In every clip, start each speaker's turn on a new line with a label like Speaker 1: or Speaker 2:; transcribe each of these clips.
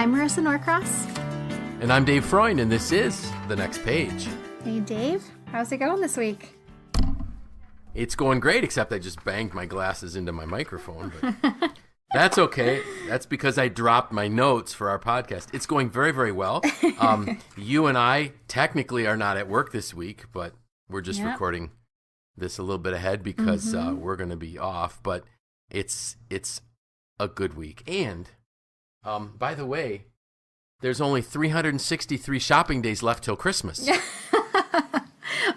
Speaker 1: I'm Marisa Norcross.
Speaker 2: And I'm Dave Freund, and this is The Next Page.
Speaker 1: Hey, Dave. How's it going this week?
Speaker 2: It's going great, except I just banged my glasses into my microphone. But that's okay. That's because I dropped my notes for our podcast. It's going very, very well. You and I technically are not at work this week, but we're just recording this a little bit ahead because we're going to be off. But it's a good week. And by the way, there's only 363 shopping days left till Christmas.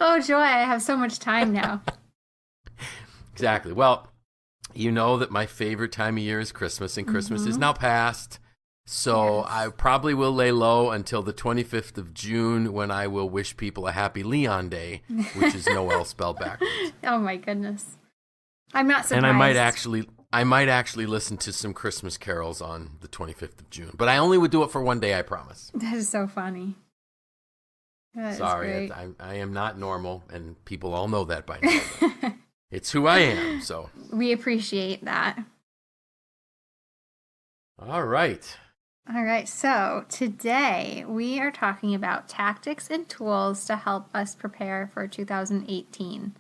Speaker 1: Oh, joy. I have so much time now.
Speaker 2: Exactly. Well, you know that my favorite time of year is Christmas, and Christmas is now past. So I probably will lay low until the 25th of June when I will wish people a happy Leon Day, which is Noel spelled backwards.
Speaker 1: Oh, my goodness. I'm not surprised.
Speaker 2: And I might actually listen to some Christmas carols on the 25th of June. But I only would do it for one day, I promise.
Speaker 1: That is so funny.
Speaker 2: Sorry, I am not normal, and people all know that by now. It's who I am, so.
Speaker 1: We appreciate that.
Speaker 2: All right.
Speaker 1: All right, so today we are talking about tactics and tools to help us prepare for 2018,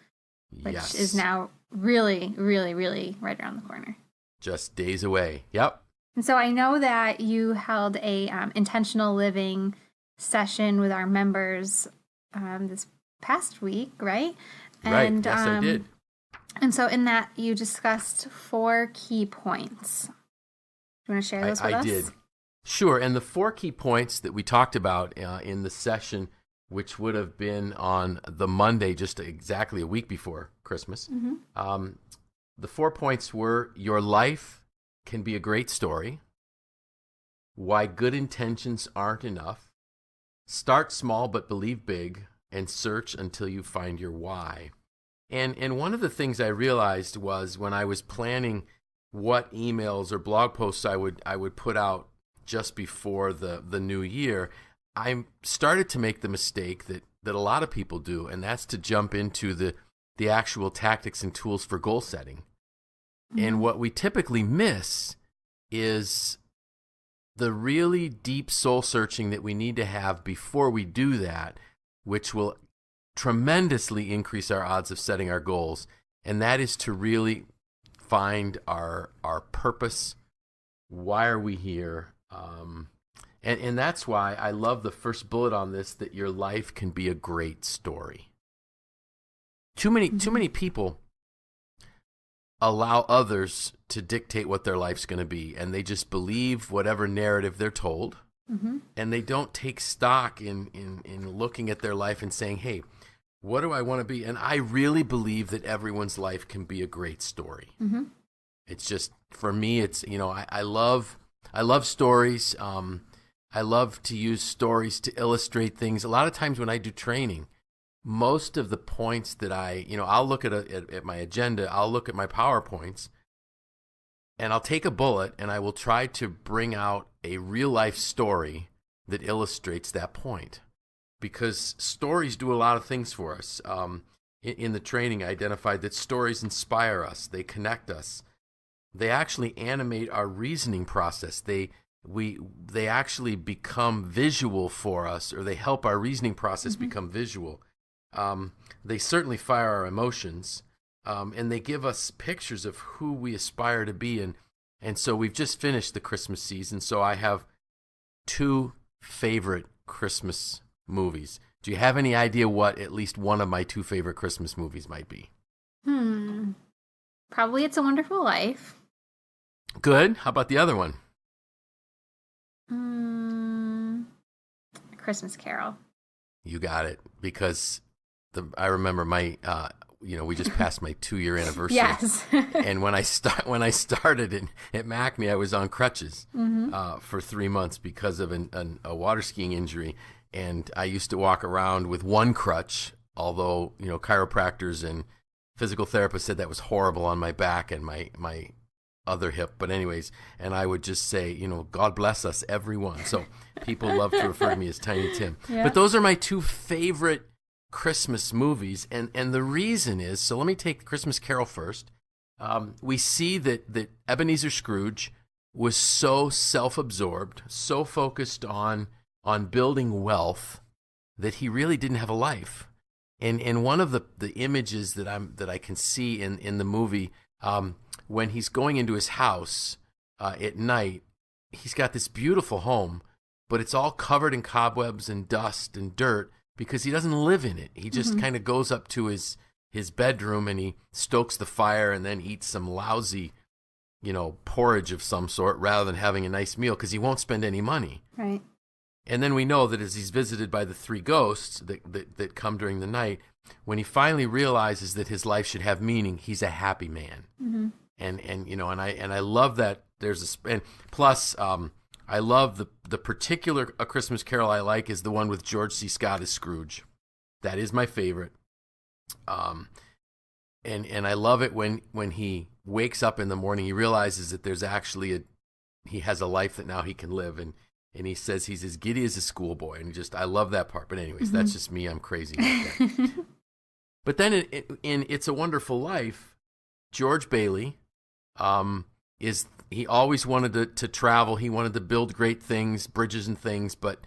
Speaker 1: which is now really, really, really right around the corner.
Speaker 2: Just days away. Yep.
Speaker 1: And so I know that you held a intentional living session with our members this past week, right?
Speaker 2: Right, yes, I did.
Speaker 1: And so in that, you discussed 4 key points. Do you want to share those with us?
Speaker 2: I did. Sure, and the 4 key points that we talked about in the session, which would have been on the Monday, just exactly a week before Christmas, the 4 points were: your life can be a great story, why good intentions aren't enough, start small but believe big, and search until you find your why. And one of the things I realized was when I was planning what emails or blog posts I would put out just before the new year, I started to make the mistake that a lot of people do, and that's to jump into the actual tactics and tools for goal setting. And what we typically miss is the really deep soul searching that we need to have before we do that, which will tremendously increase our odds of setting our goals, and that is to really find our purpose. Why are we here? And that's why I love the first bullet on this, that your life can be a great story. Too many people allow others to dictate what their life's going to be, and they just believe whatever narrative they're told, and they don't take stock in looking at their life and saying, hey, what do I want to be? And I really believe that everyone's life can be a great story. It's just, for me, it's, I love stories. I love to use stories to illustrate things. A lot of times when I do training, most of the points that I'll look at my agenda, I'll look at my PowerPoints, and I'll take a bullet and I will try to bring out a real life story that illustrates that point. Because stories do a lot of things for us. In the training, I identified that stories inspire us. They connect us. They actually animate our reasoning process. They actually become visual for us, or they help our reasoning process become visual. They certainly fire our emotions, and they give us pictures of who we aspire to be. And so we've just finished the Christmas season, so I have 2 favorite Christmas movies. Do you have any idea what at least one of my 2 favorite Christmas movies might be?
Speaker 1: Probably It's a Wonderful Life.
Speaker 2: Good. How about the other one?
Speaker 1: Christmas Carol.
Speaker 2: You got it. Because I remember my, we just passed my 2-year anniversary.
Speaker 1: Yes.
Speaker 2: And when I started at MACME, I was on crutches for 3 months because of a water skiing injury. And I used to walk around with one crutch, although, chiropractors and physical therapists said that was horrible on my back and my other hip. But anyways, and I would just say, God bless us, everyone. So people love to refer to me as Tiny Tim. Yeah. But those are my 2 favorite Christmas movies. And the reason is, so let me take Christmas Carol first. We see that Ebenezer Scrooge was so self-absorbed, so focused on building wealth that he really didn't have a life. And one of the images that I can see in the movie, when he's going into his house at night, he's got this beautiful home, but it's all covered in cobwebs and dust and dirt because he doesn't live in it. He just kind of goes up to his bedroom and he stokes the fire and then eats some lousy, porridge of some sort rather than having a nice meal because he won't spend any money.
Speaker 1: Right.
Speaker 2: And then we know that as he's visited by the three ghosts that come during the night, when he finally realizes that his life should have meaning, he's a happy man. Mm-hmm. And I love that and plus I love the particular A Christmas Carol I like is the one with George C. Scott as Scrooge. That is my favorite. And I love it when he wakes up in the morning, he realizes that there's actually he has a life that now he can live, and he says he's as giddy as a schoolboy, and I love that part. But anyways, that's just me. I'm crazy like that. But then in It's a Wonderful Life, George Bailey he always wanted to travel. He wanted to build great things, bridges and things, but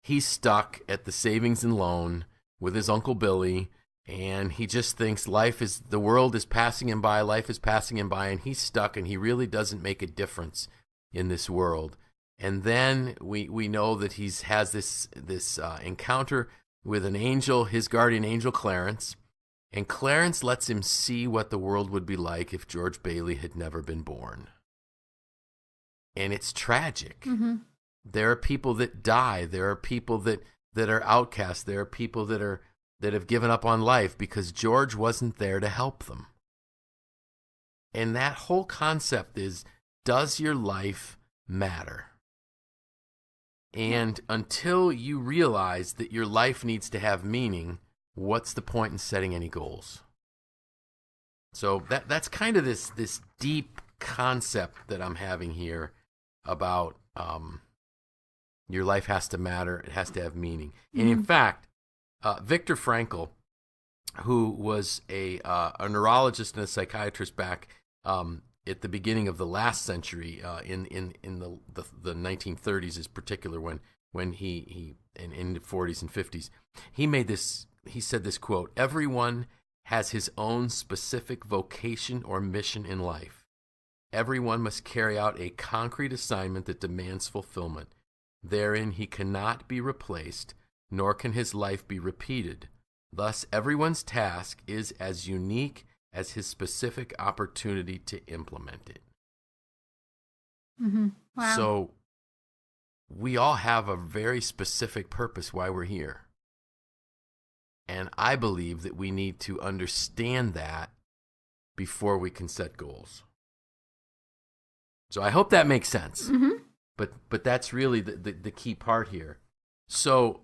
Speaker 2: he's stuck at the savings and loan with his Uncle Billy, and he just thinks the world is passing him by, life is passing him by, and he's stuck, and he really doesn't make a difference in this world. And then we know that he has this encounter with an angel, his guardian angel, Clarence, and Clarence lets him see what the world would be like if George Bailey had never been born. And it's tragic. Mm-hmm. There are people that die. There are people that are outcasts. There are people that have given up on life because George wasn't there to help them. And that whole concept is, does your life matter? And until you realize that your life needs to have meaning, what's the point in setting any goals? So that's kind of this deep concept that I'm having here about your life has to matter, it has to have meaning. And in fact, Viktor Frankl, who was a neurologist and a psychiatrist back at the beginning of the last century, in the 1930s, in particular, when he in the 40s and 50s, he said this quote: "Everyone has his own specific vocation or mission in life. Everyone must carry out a concrete assignment that demands fulfillment. Therein he cannot be replaced, nor can his life be repeated. Thus, everyone's task is as unique as his specific opportunity to implement it."
Speaker 1: Mm-hmm. Wow.
Speaker 2: So we all have a very specific purpose why we're here. And I believe that we need to understand that before we can set goals. So I hope that makes sense. Mm-hmm. But that's really the key part here. So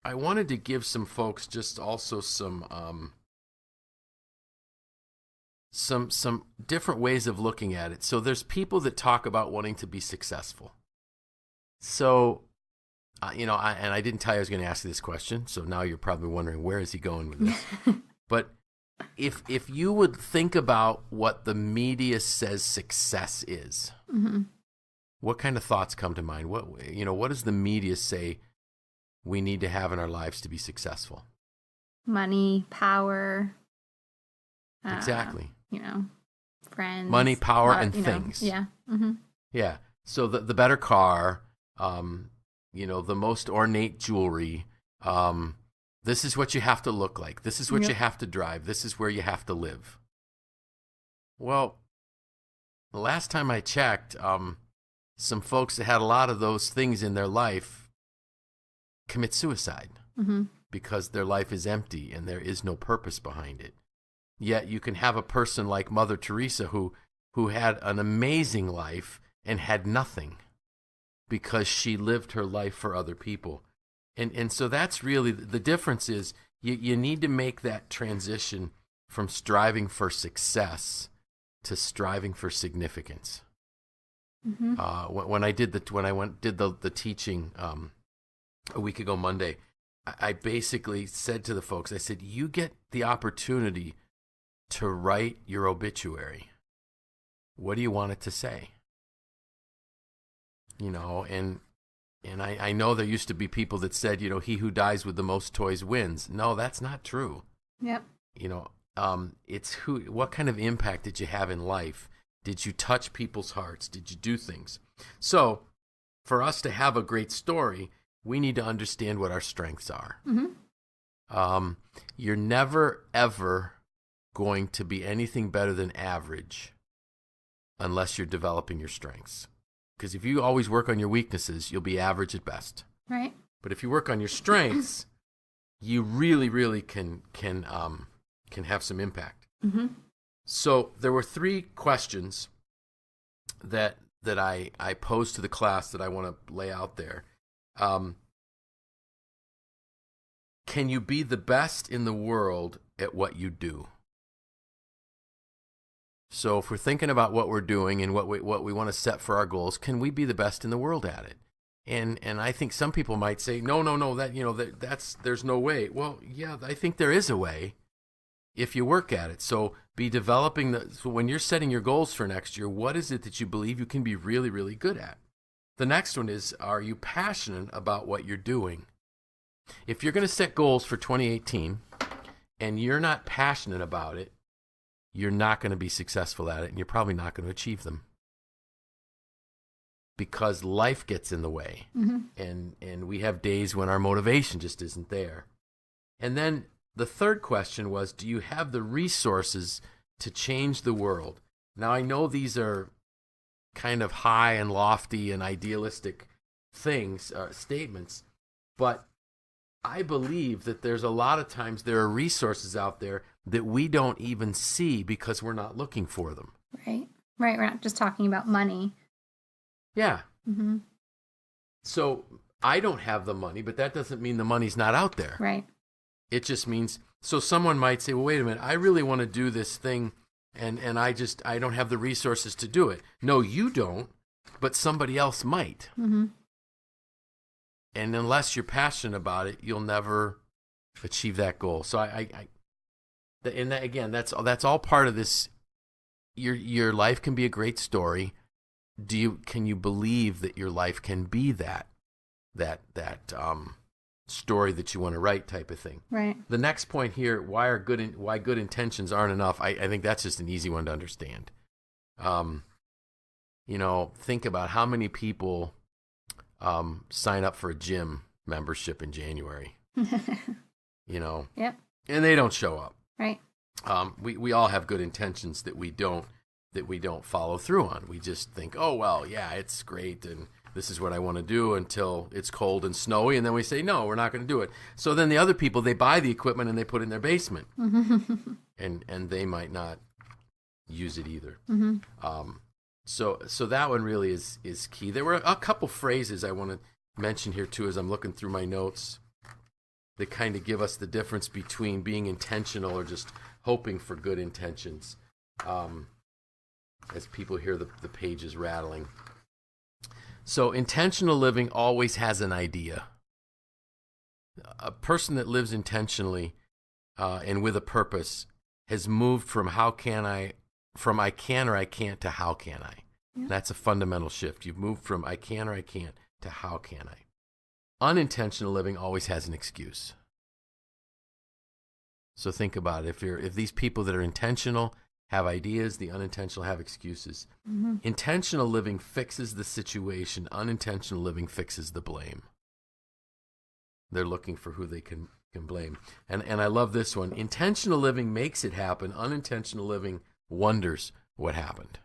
Speaker 2: I wanted to give some folks just also some different ways of looking at it. So there's people that talk about wanting to be successful. So, and I didn't tell you I was going to ask you this question, so now you're probably wondering, where is he going with this? But if you would think about what the media says success is, mm-hmm. what kind of thoughts come to mind? What does the media say we need to have in our lives to be successful?
Speaker 1: Money, power.
Speaker 2: Exactly.
Speaker 1: Friends.
Speaker 2: Money, power, and things.
Speaker 1: Yeah. Mm-hmm.
Speaker 2: Yeah. So the better car, the most ornate jewelry. This is what you have to look like. This is what you have to drive. This is where you have to live. Well, the last time I checked, some folks that had a lot of those things in their life commit suicide mm-hmm. because their life is empty and there is no purpose behind it. Yet you can have a person like Mother Teresa who had an amazing life and had nothing because she lived her life for other people. And so that's really the difference is you need to make that transition from striving for success to striving for significance. Mm-hmm. When I did the teaching a week ago Monday, I basically said to the folks, I said, you get the opportunity to write your obituary. What do you want it to say? And I know there used to be people that said, he who dies with the most toys wins. No, that's not true.
Speaker 1: Yep.
Speaker 2: It's what kind of impact did you have in life? Did you touch people's hearts? Did you do things? So for us to have a great story, we need to understand what our strengths are.
Speaker 1: Mm-hmm.
Speaker 2: You're never, ever going to be anything better than average unless you're developing your strengths. Because if you always work on your weaknesses, you'll be average at best.
Speaker 1: Right.
Speaker 2: But if you work on your strengths, you really, really can have some impact.
Speaker 1: Mm-hmm.
Speaker 2: So there were 3 questions that I posed to the class that I want to lay out there. Can you be the best in the world at what you do? So if we're thinking about what we're doing and what we want to set for our goals, can we be the best in the world at it? And I think some people might say, no, there's no way. Well, yeah, I think there is a way if you work at it. So be developing so when you're setting your goals for next year, what is it that you believe you can be really, really good at? The next one is, are you passionate about what you're doing? If you're going to set goals for 2018 and you're not passionate about it, you're not going to be successful at it, and you're probably not going to achieve them. Because life gets in the way, mm-hmm. and we have days when our motivation just isn't there. And then the third question was, do you have the resources to change the world? Now, I know these are kind of high and lofty and idealistic things, statements, but I believe that there's a lot of times there are resources out there that we don't even see because we're not looking for them.
Speaker 1: Right. We're not just talking about money.
Speaker 2: Yeah.
Speaker 1: Mm-hmm.
Speaker 2: So I don't have the money, but that doesn't mean the money's not out there.
Speaker 1: Right.
Speaker 2: It just means, so someone might say, well, wait a minute, I really want to do this thing, and I don't have the resources to do it. No, you don't, but somebody else might.
Speaker 1: Mm-hmm.
Speaker 2: And unless you're passionate about it, you'll never achieve that goal. So that's all part of this. Your life can be a great story. Can you believe that your life can be that story that you want to write, type of thing?
Speaker 1: Right.
Speaker 2: The next point here, why good intentions aren't enough. I think that's just an easy one to understand. Think about how many people sign up for a gym membership in January.
Speaker 1: Yep.
Speaker 2: And they don't show up.
Speaker 1: Right.
Speaker 2: We all have good intentions that we don't follow through on. We just think, oh well, yeah, it's great, and this is what I want to do until it's cold and snowy, and then we say, no, we're not going to do it. So then the other people, they buy the equipment and they put it in their basement, and they might not use it either. Mm-hmm. So that one really is key. There were a couple phrases I want to mention here too as I'm looking through my notes that kind of give us the difference between being intentional or just hoping for good intentions. As people hear the pages rattling. So intentional living always has an idea. A person that lives intentionally and with a purpose has moved from I can or I can't to how can I. Yeah. That's a fundamental shift. You've moved from I can or I can't to how can I. Unintentional living always has an excuse. So think about it. If these people that are intentional have ideas, the unintentional have excuses. Mm-hmm. Intentional living fixes the situation. Unintentional living fixes the blame. They're looking for who they can blame. And I love this one. Intentional living makes it happen. Unintentional living wonders what happened.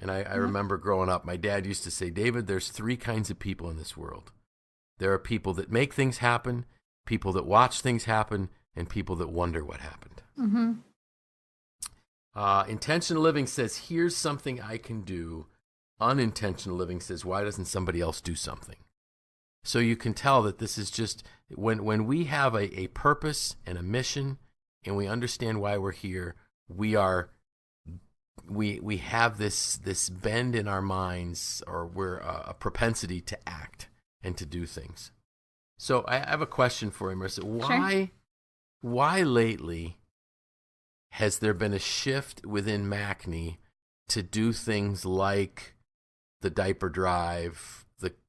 Speaker 2: And I remember growing up, my dad used to say, David, there's 3 kinds of people in this world. There are people that make things happen, people that watch things happen, and people that wonder what happened.
Speaker 1: Mm-hmm.
Speaker 2: Intentional living says, here's something I can do. Unintentional living says, why doesn't somebody else do something? So you can tell that this is just, when we have a purpose and a mission, and we understand why we're here, we have this bend in our minds, or we're a propensity to act and to do things. So I have a question for you, Marisa. Why lately has there been a shift within MACNY to do things like the diaper drive,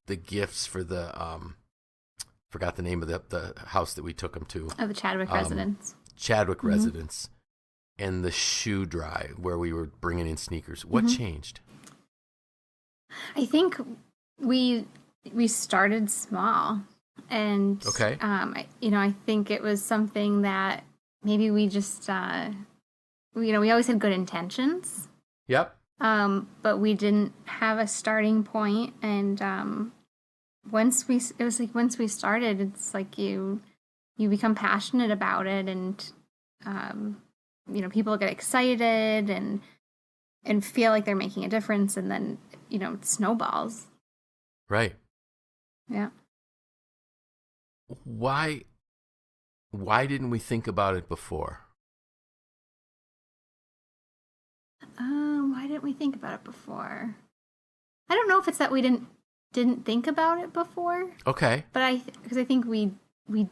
Speaker 2: the gifts for the forgot the name of the house that we took them to.
Speaker 1: Oh, the Chadwick residence.
Speaker 2: Chadwick residence, and the shoe drive where we were bringing in sneakers. What changed?
Speaker 1: I think we started small, and
Speaker 2: okay.
Speaker 1: I think it was something that maybe we just we always had good intentions.
Speaker 2: Yep.
Speaker 1: But we didn't have a starting point, and once we started, it's like you become passionate about it, and people get excited and feel like they're making a difference, and then it snowballs.
Speaker 2: Right.
Speaker 1: Yeah.
Speaker 2: Why didn't we think about it before?
Speaker 1: Why didn't we think about it before? I don't know if it's that we didn't think about it before.
Speaker 2: Okay.
Speaker 1: But because I think we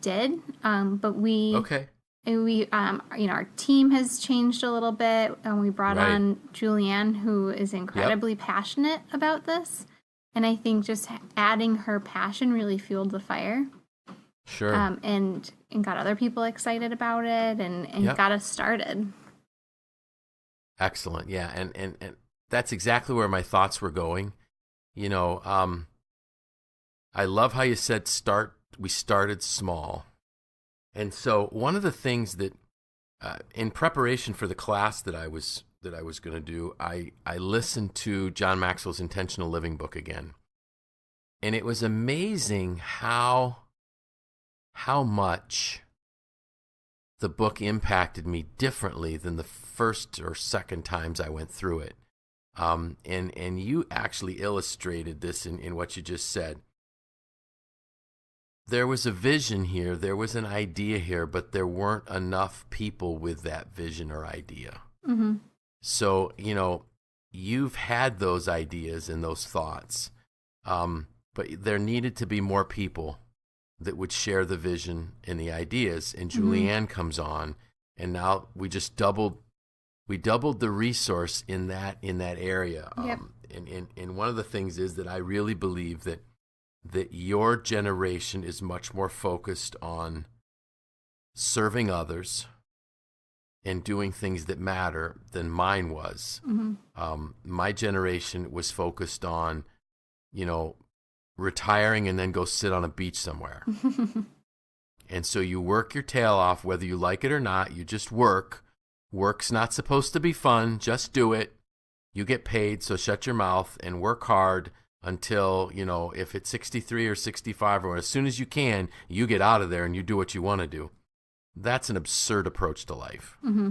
Speaker 1: did. But we
Speaker 2: okay.
Speaker 1: And we our team has changed a little bit, and we brought on Julianne, who is incredibly passionate about this. And I think just adding her passion really fueled the fire.
Speaker 2: Sure.
Speaker 1: And got other people excited about it, and got us started.
Speaker 2: Excellent. Yeah. And that's exactly where my thoughts were going. I love how you said we started small. And so one of the things that in preparation for the class that I was going to do, I listened to John Maxwell's Intentional Living book again. And it was amazing how much the book impacted me differently than the first or second times I went through it. And you actually illustrated this in what you just said. There was a vision here, there was an idea here, but there weren't enough people with that vision or idea.
Speaker 1: Mm-hmm.
Speaker 2: So, you've had those ideas and those thoughts, but there needed to be more people that would share the vision and the ideas. And Julianne comes on, and now we just doubled the resource in that area.
Speaker 1: Yep.
Speaker 2: And one of the things is that I really believe that your generation is much more focused on serving others and doing things that matter than mine was.
Speaker 1: Mm-hmm.
Speaker 2: My generation was focused on, retiring and then go sit on a beach somewhere. And so you work your tail off, whether you like it or not. You just work. Work's not supposed to be fun. Just do it. You get paid, so shut your mouth and work hard until, if it's 63 or 65 or as soon as you can, you get out of there and you do what you want to do. That's an absurd approach to life.
Speaker 1: Mm-hmm.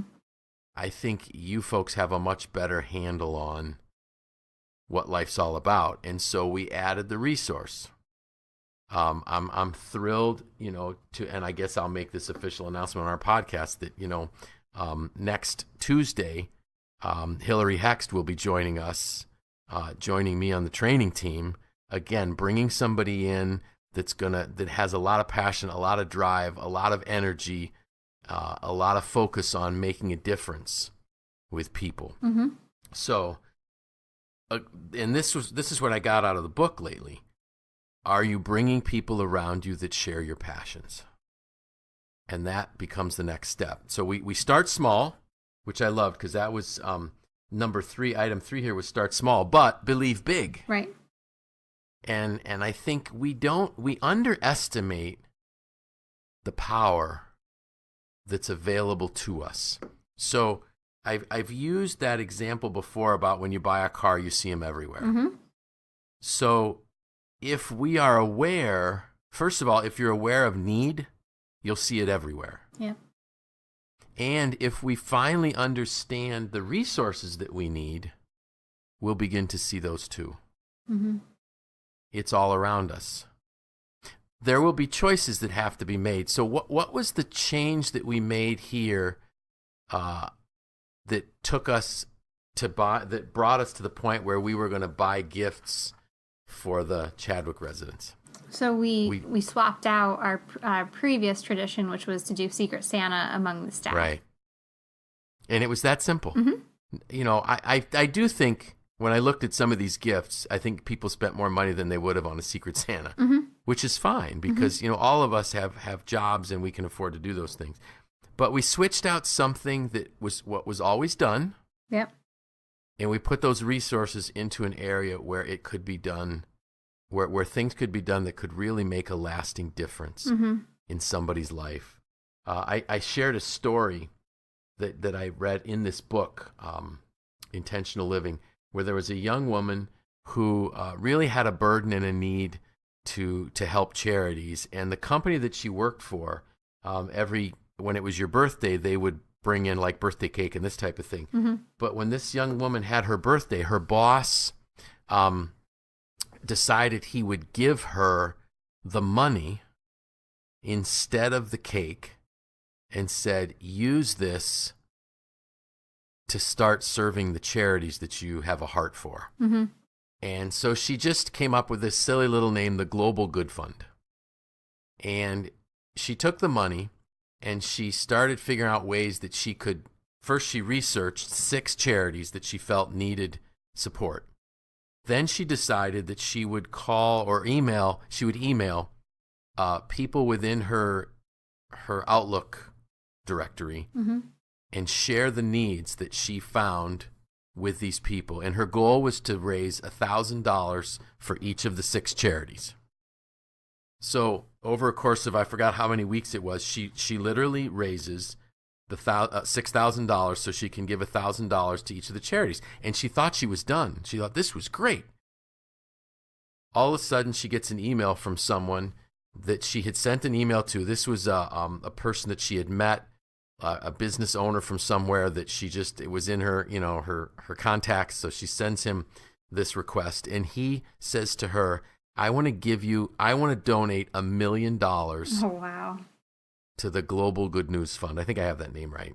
Speaker 2: I think you folks have a much better handle on what life's all about. And so we added the resource. I'm thrilled, and I guess I'll make this official announcement on our podcast that, next Tuesday, Hillary Hext will be joining us, joining me on the training team. Again, bringing somebody in that has a lot of passion, a lot of drive, a lot of energy, a lot of focus on making a difference with people.
Speaker 1: Mm-hmm.
Speaker 2: So, and this is what I got out of the book lately. Are you bringing people around you that share your passions? And that becomes the next step. So we start small, which I loved because that was number 3. Item 3 here was start small, but believe big.
Speaker 1: Right.
Speaker 2: And I think we underestimate the power that's available to us. So I've used that example before about when you buy a car, you see them everywhere.
Speaker 1: Mm-hmm.
Speaker 2: So if we are aware, first of all, if you're aware of need, you'll see it everywhere.
Speaker 1: Yeah.
Speaker 2: And if we finally understand the resources that we need, we'll begin to see those too.
Speaker 1: Mm-hmm.
Speaker 2: It's all around us. There will be choices that have to be made. So what was the change that we made here that took us to that brought us to the point where we were going to buy gifts for the Chadwick residents?
Speaker 1: So we swapped out our previous tradition, which was to do Secret Santa among the staff.
Speaker 2: Right. And it was that simple.
Speaker 1: Mm-hmm.
Speaker 2: I do think when I looked at some of these gifts, I think people spent more money than they would have on a Secret Santa, which is fine because, all of us have jobs and we can afford to do those things. But we switched out something that was what was always done.
Speaker 1: Yep.
Speaker 2: And we put those resources into an area where it could be done, where things could be done that could really make a lasting difference in somebody's life. I shared a story that I read in this book, Intentional Living, where there was a young woman who really had a burden and a need to help charities. And the company that she worked for, when it was your birthday, they would bring in like birthday cake and this type of thing. But when this young woman had her birthday, her boss decided he would give her the money instead of the cake and said, use this to start serving the charities that you have a heart for. And so she just came up with this silly little name, the Global Good Fund. And she took the money and she started figuring out ways that she could. First, she researched 6 charities that she felt needed support. Then she decided that she would email people within her Outlook directory and share the needs that she found with these people. And her goal was to raise $1,000 for each of the 6 charities. So over a course of, I forgot how many weeks it was, she literally raises the $6,000 so she can give $1,000 to each of the charities. And she thought she was done. She thought this was great. All of a sudden, she gets an email from someone that she had sent an email to. This was a person that she had met, a business owner from somewhere that it was in her, her contacts. So she sends him this request, and he says to her, I want to donate $1 million.
Speaker 1: Oh, wow.
Speaker 2: To the Global Good News Fund. I think I have that name right.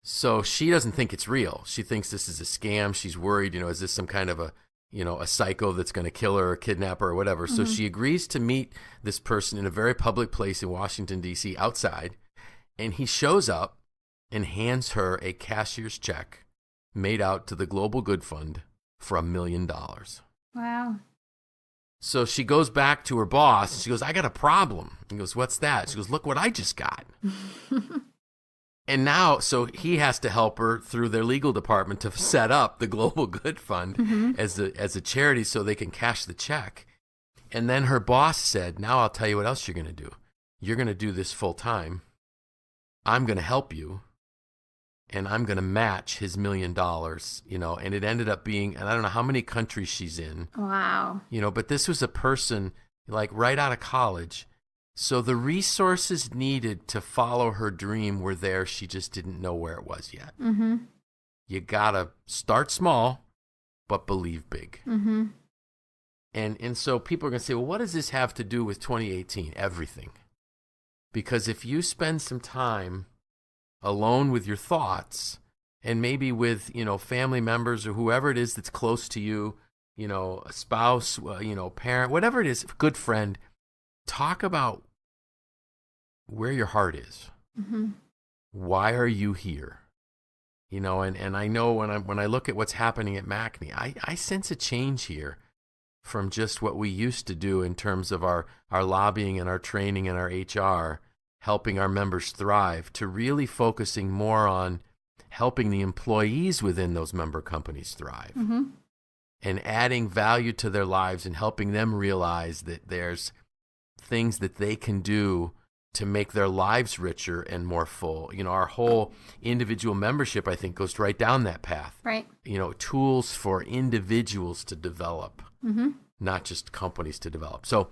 Speaker 2: So she doesn't think it's real. She thinks this is a scam. She's worried, is this some kind of a psycho that's going to kill her or kidnap her or whatever. So she agrees to meet this person in a very public place in Washington, D.C. outside. And he shows up and hands her a cashier's check made out to the Global Good Fund for $1 million.
Speaker 1: Wow.
Speaker 2: So she goes back to her boss and she goes, I got a problem. He goes, what's that? She goes, look what I just got. And now, so he has to help her through their legal department to set up the Global Good Fund as a charity so they can cash the check. And then her boss said, now I'll tell you what else you're going to do. You're going to do this full time. I'm going to help you. And I'm going to match his $1 million, and it ended up being, and I don't know how many countries she's in.
Speaker 1: Wow.
Speaker 2: But this was a person like right out of college. So the resources needed to follow her dream were there. She just didn't know where it was yet. You got to start small, but believe big. And so people are going to say, well, what does this have to do with 2018? Everything. Because if you spend some time alone with your thoughts and maybe with, family members or whoever it is that's close to you, a spouse, parent, whatever it is, good friend, talk about where your heart is. Why are you here? And I know when I look at what's happening at MACNY, I sense a change here from just what we used to do in terms of our lobbying and our training and our HR, helping our members thrive, to really focusing more on helping the employees within those member companies thrive and adding value to their lives and helping them realize that there's things that they can do to make their lives richer and more full. Our whole individual membership, I think, goes right down that path.
Speaker 1: Right.
Speaker 2: Tools for individuals to develop, not just companies to develop. So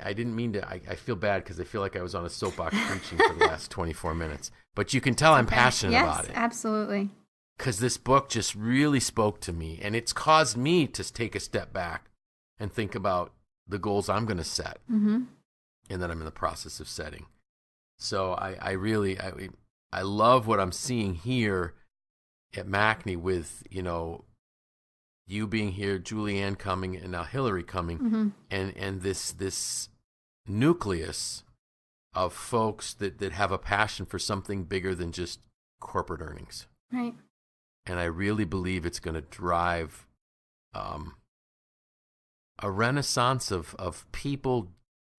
Speaker 2: I didn't mean to, I feel bad because I feel like I was on a soapbox preaching for the last 24 minutes. But you can tell I'm passionate about it.
Speaker 1: Yes, absolutely.
Speaker 2: Because this book just really spoke to me, and it's caused me to take a step back and think about the goals I'm going to set and that I'm in the process of setting. So I really love what I'm seeing here at MACNY with, you being here, Julianne coming, and now Hillary coming, and this nucleus of folks that have a passion for something bigger than just corporate earnings.
Speaker 1: Right.
Speaker 2: and I really believe it's going to drive a renaissance of people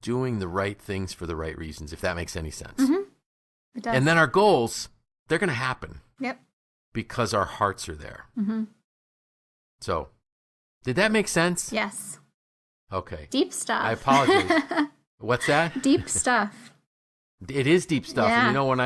Speaker 2: doing the right things for the right reasons, if that makes any sense.
Speaker 1: Mm-hmm. It does.
Speaker 2: And then our goals, they're going to happen.
Speaker 1: Yep.
Speaker 2: Because our hearts are there.
Speaker 1: Mm-hmm.
Speaker 2: So, did that make sense?
Speaker 1: Yes.
Speaker 2: Okay.
Speaker 1: Deep stuff.
Speaker 2: I apologize. What's that?
Speaker 1: Deep stuff.
Speaker 2: It is deep stuff.
Speaker 1: Yeah.
Speaker 2: And when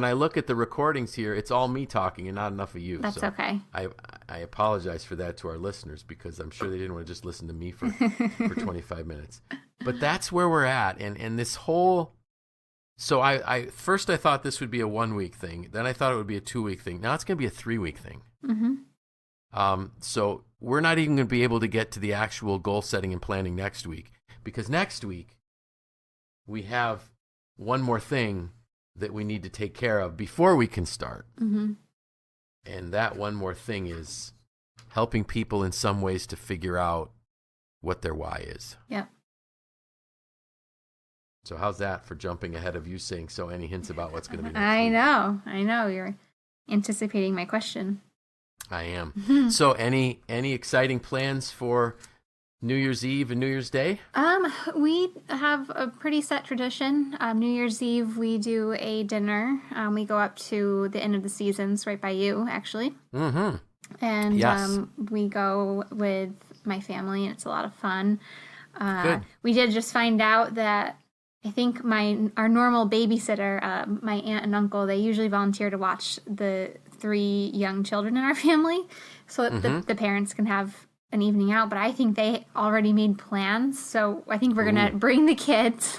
Speaker 2: I look at the recordings here, it's all me talking and not enough of you.
Speaker 1: That's
Speaker 2: so
Speaker 1: okay.
Speaker 2: I apologize for that to our listeners, because I'm sure they didn't want to just listen to me for 25 minutes. But that's where we're at. And this whole, so I first I thought this would be a 1 week thing. Then I thought it would be a 2 week thing. Now it's going to be a 3 week thing.
Speaker 1: Mm-hmm.
Speaker 2: So we're not even going to be able to get to the actual goal setting and planning next week, because next week we have one more thing that we need to take care of before we can start.
Speaker 1: Mm-hmm.
Speaker 2: And that one more thing is helping people in some ways to figure out what their why is.
Speaker 1: Yep.
Speaker 2: So how's that for jumping ahead of you saying so? Any hints about what's going to be next
Speaker 1: I
Speaker 2: week?
Speaker 1: I know. You're anticipating my question.
Speaker 2: I am. So any exciting plans for New Year's Eve and New Year's Day?
Speaker 1: We have a pretty set tradition. New Year's Eve, we do a dinner. We go up to the Inn of the Seasons right by you, actually.
Speaker 2: Mm-hmm.
Speaker 1: And
Speaker 2: Yes.
Speaker 1: We go with my family, and it's a lot of fun.
Speaker 2: Good.
Speaker 1: We did just find out that I think our normal babysitter, my aunt and uncle, they usually volunteer to watch the 3 young children in our family so that the parents can have an evening out. But I think they already made plans, so I think we're going to bring the kids.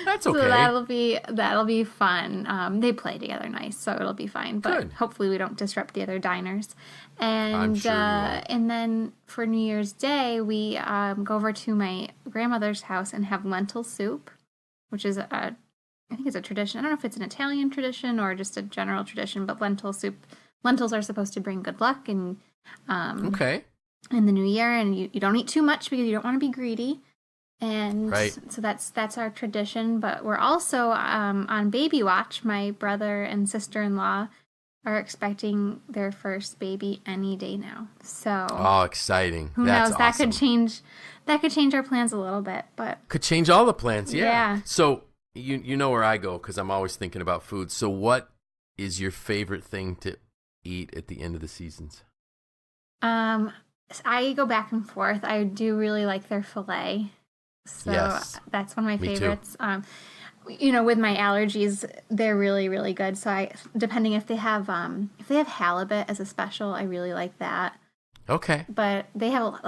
Speaker 2: That's okay.
Speaker 1: So that'll be fun. They play together nice, so it'll be fine. But
Speaker 2: Good.
Speaker 1: hopefully we don't disrupt the other diners. And
Speaker 2: I'm sure you won't.
Speaker 1: and then for New Year's Day, we go over to my grandmother's house and have lentil soup, which is I think it's a tradition. I don't know if it's an Italian tradition or just a general tradition, but lentil soup. Lentils are supposed to bring good luck and
Speaker 2: Okay.
Speaker 1: in the new year, and you don't eat too much because you don't want to be greedy. And
Speaker 2: Right.
Speaker 1: so that's our tradition. But we're also on baby watch. My brother and sister-in-law are expecting their first baby any day now. So
Speaker 2: Oh, exciting.
Speaker 1: who
Speaker 2: That's
Speaker 1: knows? That
Speaker 2: awesome.
Speaker 1: could change our plans a little bit. But
Speaker 2: Could change all the plans, yeah.
Speaker 1: Yeah.
Speaker 2: So you know where I go, because I'm always thinking about food. So what is your favorite thing to eat at the end of the seasons?
Speaker 1: I go back and forth. I do really like their filet. So
Speaker 2: Yes.
Speaker 1: that's one of my
Speaker 2: Me too.
Speaker 1: favorites. With my allergies, they're really, really good. So depending if they have halibut as a special, I really like that.
Speaker 2: Okay.
Speaker 1: But they have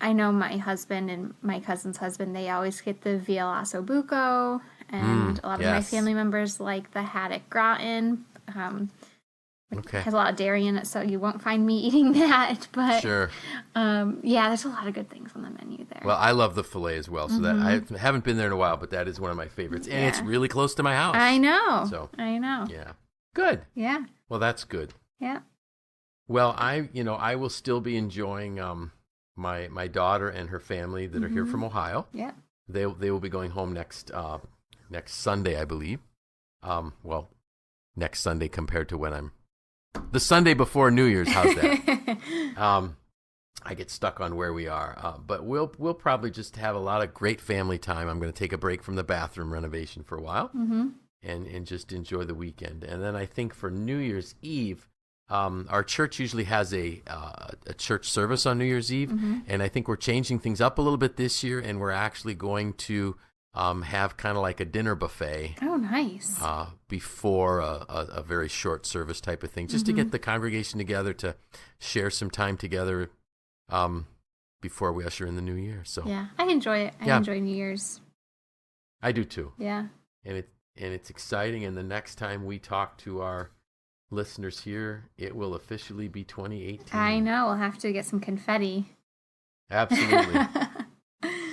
Speaker 1: I know my husband and my cousin's husband, they always get the veal ossobuco, and a lot of my
Speaker 2: yes.
Speaker 1: family members like the haddock gratin.
Speaker 2: Okay.
Speaker 1: Has a lot of dairy in it, so you won't find me eating that. But
Speaker 2: Sure.
Speaker 1: there's a lot of good things on the menu there.
Speaker 2: Well, I love the filet as well. So that I haven't been there in a while, but that is one of my favorites. And it's
Speaker 1: Yeah.
Speaker 2: really close to my house.
Speaker 1: I know.
Speaker 2: So,
Speaker 1: I know.
Speaker 2: yeah. Good.
Speaker 1: Yeah.
Speaker 2: Well, that's good.
Speaker 1: Yeah.
Speaker 2: Well, I will still be enjoying my daughter and her family that are here from Ohio.
Speaker 1: Yeah.
Speaker 2: They will be going home next Sunday, I believe. Next Sunday compared to when I'm the Sunday before New Year's. How's that? I get stuck on where we are, but we'll probably just have a lot of great family time. I'm going to take a break from the bathroom renovation for a while, and just enjoy the weekend. And then I think for New Year's Eve, our church usually has a church service on New Year's Eve, and I think we're changing things up a little bit this year, and we're actually going to have kind of like a dinner buffet.
Speaker 1: Oh, nice.
Speaker 2: Before a very short service type of thing, just to get the congregation together to share some time together before we usher in the new year. So
Speaker 1: Yeah, I enjoy it. I enjoy New Year's.
Speaker 2: I do too.
Speaker 1: Yeah.
Speaker 2: And it's exciting. And the next time we talk to our listeners here, it will officially be 2018.
Speaker 1: I know. We'll have to get some confetti.
Speaker 2: Absolutely.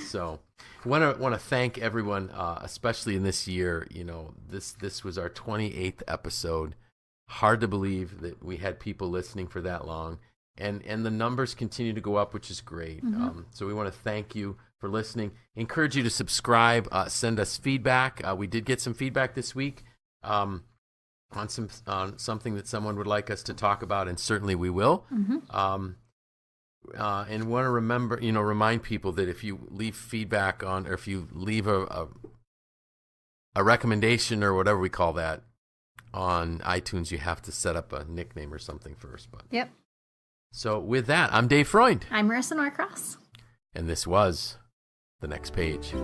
Speaker 2: So, want to thank everyone, especially in this year. This was our 28th episode. Hard to believe that we had people listening for that long, and the numbers continue to go up, which is great. So we want to thank you for listening. Encourage you to subscribe. Send us feedback. We did get some feedback this week. on something that someone would like us to talk about, and certainly we will. And want to remind people that if you leave feedback on, or if you leave a recommendation or whatever we call that on iTunes, you have to set up a nickname or something first. But
Speaker 1: yep.
Speaker 2: So with that, I'm Dave Freund.
Speaker 1: I'm Marisa Norcross.
Speaker 2: And this was The Next Page.